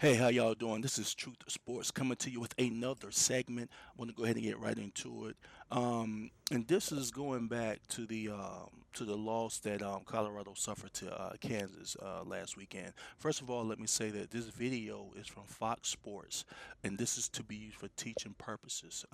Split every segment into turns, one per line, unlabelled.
Hey, how y'all doing? This is Truth Sports coming to you with another segment. I want to go ahead and get right into it. And this is going back to the loss that Colorado suffered to Kansas last weekend. First of all, let me say that this video is from Fox Sports, and this is to be used for teaching purposes.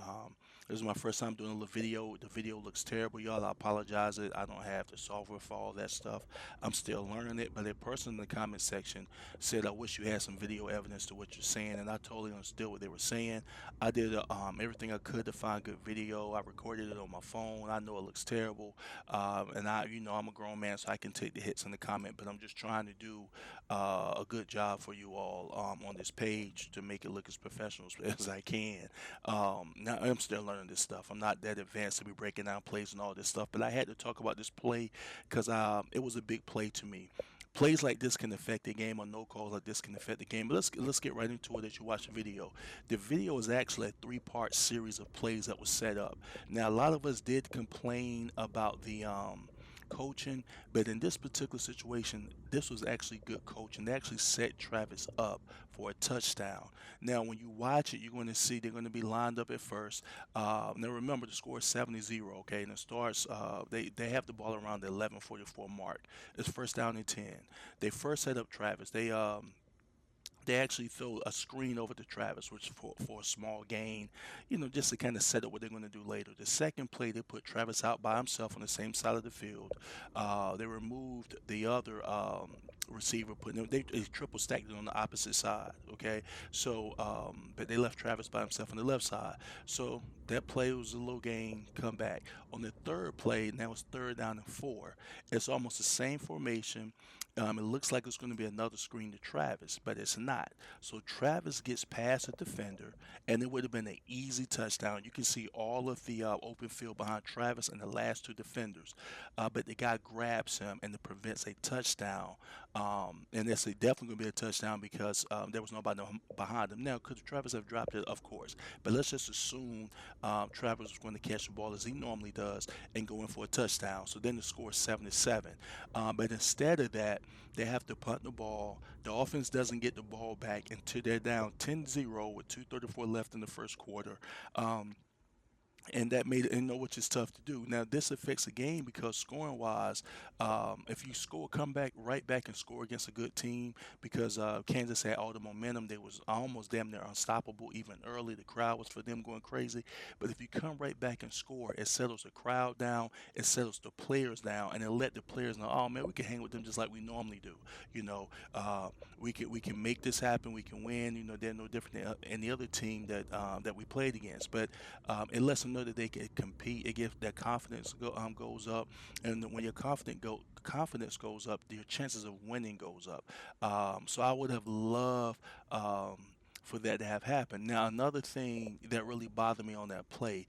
This is my first time doing a little video. The video looks terrible, y'all. I apologize. I don't have the software for all that stuff. I'm still learning it, but a person in the comment section said, "I wish you had some video evidence to what you're saying," and I totally understood what they were saying. I did everything I could to find good video. I recorded it on my phone. I know it looks terrible, and I'm a grown man, so I can take the hits in the comment. But I'm just trying to do a good job for you all on this page to make it look as professional as I can. Now I'm still learning this stuff. I'm not that advanced to be breaking down plays and all this stuff, but I had to talk about this play because it was a big play to me. Plays like this can affect the game, or no calls like this can affect the game. But let's get right into it as you watch the video. The video is actually a three-part series of plays that was set up. Now, a lot of us did complain about the coaching, but in this particular situation, this was actually good coaching. They actually set Travis up for a touchdown. Now, when you watch it, you're going to see they're going to be lined up at first. Now, remember the score is 70-0. Okay, and it starts. They have the ball around the 11:44 mark. It's first down and 10. They first set up Travis. They actually throw a screen over to Travis, which for a small gain, just to kind of set up what they're going to do later. The second play, they put Travis out by himself on the same side of the field. They removed the other receiver, putting they triple stacked it on the opposite side. Okay, so but they left Travis by himself on the left side. So that play was a little gain, come back. On the third play, now it's third down and four. It's almost the same formation. It looks like it's going to be another screen to Travis, but it's not. So Travis gets past a defender, and it would have been an easy touchdown. You can see all of the open field behind Travis and the last two defenders, but the guy grabs him and it prevents a touchdown. And it's definitely going to be a touchdown because there was nobody behind him. Now, could Travis have dropped it? Of course. But let's just assume Travis was going to catch the ball as he normally does and go in for a touchdown. So then the score is 7-7. But instead of that, they have to punt the ball. The offense doesn't get the ball back until they're down 10-0 with 2:34 left in the first quarter. Um, and that made it, which is tough to do. Now, this affects the game because scoring wise, if you come back right back and score against a good team, because Kansas had all the momentum, they was almost damn near unstoppable even early. The crowd was for them going crazy. But if you come right back and score, it settles the crowd down, it settles the players down, and it let the players know, oh man, we can hang with them just like we normally do. You know, uh, we can make this happen. We can win. They're no different than any other team that we played against. But it lets them know that they can compete. It gives their goes up, and when your confidence goes up, your chances of winning goes up. So I would have loved. For that to have happened. Now, another thing that really bothered me on that play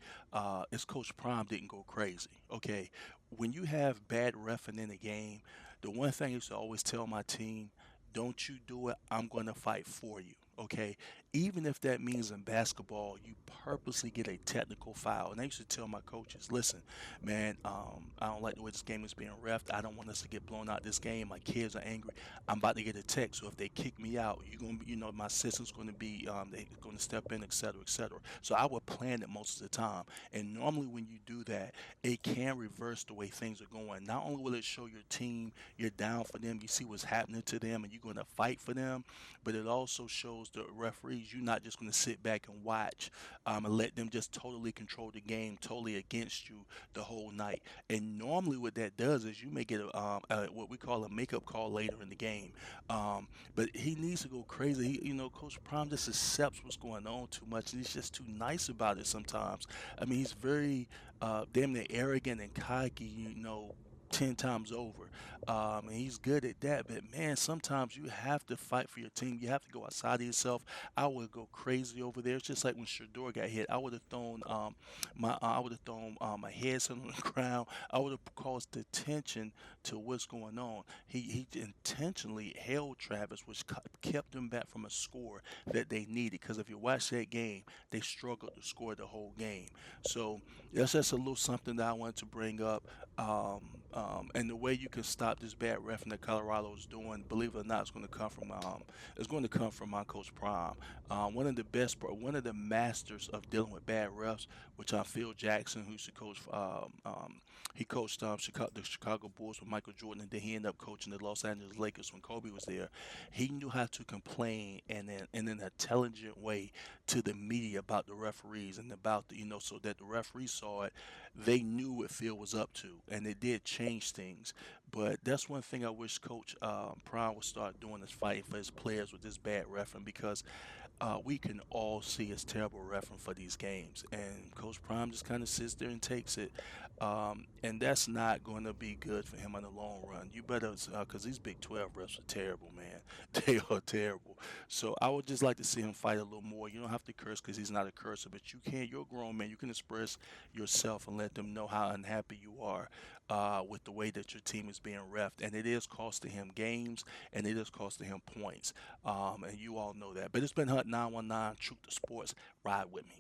is Coach Prime didn't go crazy. Okay, when you have bad refing in a game, the one thing I used to always tell my team, don't you do it, I'm going to fight for you. Okay, even if that means in basketball, you purposely get a technical foul. And I used to tell my coaches, listen, man, I don't like the way this game is being refed. I don't want us to get blown out this game. My kids are angry. I'm about to get a text. So if they kick me out, you're gonna be, my assistant's gonna be, they're gonna step in, et cetera, et cetera. So I would plan it most of the time. And normally when you do that, it can reverse the way things are going. Not only will it show your team you're down for them, you see what's happening to them, and you're gonna fight for them, but it also shows the referees you're not just going to sit back and watch and let them just totally control the game, totally against you the whole night. And normally, what that does is you may get what we call a makeup call later in the game. But he needs to go crazy. Coach Prime just accepts what's going on too much, and he's just too nice about it sometimes. I mean, he's very damn near arrogant and cocky. 10 times over. And he's good at that. But man, sometimes you have to fight for your team. You have to go outside of yourself. I would go crazy over there. It's just like when Shador got hit. I would have thrown my headset on the ground. I would have caused attention to what's going on. He intentionally held Travis, which kept them back from a score that they needed. Because if you watch that game, they struggled to score the whole game. So that's just a little something that I wanted to bring up. And the way you can stop this bad ref that Colorado is doing, believe it or not, it's going to come from my coach Prime. One of the masters of dealing with bad refs, which Phil Jackson, who used to coach. He coached the Chicago Bulls with Michael Jordan, and then he ended up coaching the Los Angeles Lakers when Kobe was there. He knew how to complain in an intelligent way to the media about the referees and about so that the referees saw it, they knew what Phil was up to, and it did change things. But that's one thing I wish Coach Prime would start doing is fighting for his players with this bad refereeing because we can all see his terrible refereeing for these games, and Coach Prime just kind of sits there and takes it, and that's not going to be good for him in the long run. You better, because these Big 12 refs are terrible, man. They are terrible. So I would just like to see him fight a little more. You don't have to curse because he's not a cursor, but you can. You're a grown man. You can express yourself and let them know how unhappy you are with the way that your team is being refed, and it is costing him games and it is costing him points. And you all know that. But it's been Hunt 919, Truth to Sports. Ride with me.